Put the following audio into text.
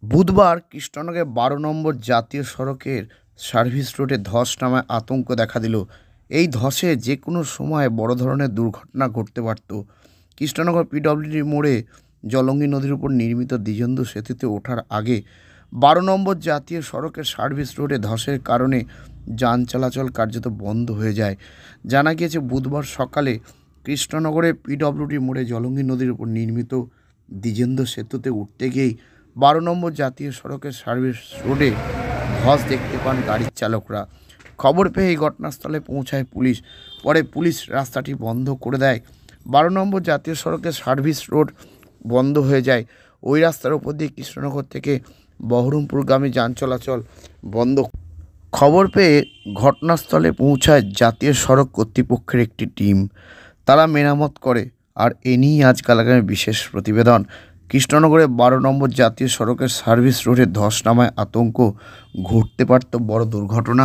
বুধবার কৃষ্ণনগরে ১২ নম্বর জাতীয় সড়কের সার্ভিস রোডে ধস নামায় আতঙ্ক দেখা দিল। এই ধসে যে কোনো সময় বড় ধরনের দুর্ঘটনা ঘটতে পারত। কৃষ্ণনগর পিডব্লিউডি মোড়ে জলঙ্গি নদীর উপর নির্মিত দ্বিজেন্দু সেতুতে ওঠার আগে ১২ নম্বর জাতীয় সড়কের সার্ভিস রোডে ধসের কারণে যান চলাচল কার্যত বন্ধ হয়ে যায়। জানা গিয়েছে, বুধবার সকালে কৃষ্ণনগরের পিডব্লিউডি মোড়ে জলঙ্গি নদীর উপর নির্মিত দ্বিজেন্দু সেতুতে উঠতে গিয়েই ১২ নম্বর জাতীয় সড়কের সার্ভিস রোডে ধস দেখতে পান গাড়ির চালকরা। খবর পেয়ে এই ঘটনাস্থলে পৌঁছায় পুলিশ। পরে পুলিশ রাস্তাটি বন্ধ করে দেয়। ১২ নম্বর জাতীয় সড়কের সার্ভিস রোড বন্ধ হয়ে যায়। ওই রাস্তার ওপর দিয়ে কৃষ্ণনগর থেকে বহরমপুরগামী যান চলাচল বন্ধ। খবর পেয়ে ঘটনাস্থলে পৌঁছায় জাতীয় সড়ক কর্তৃপক্ষের একটি টিম। তারা মেরামত করে। আর এ নিয়েই আজ কালাগামে বিশেষ প্রতিবেদন। কৃষ্ণনগরে ১২ নম্বর জাতীয় সড়কের সার্ভিস রোডে ধস নামায় আতঙ্ক, ঘটতে পারত বড় দুর্ঘটনা।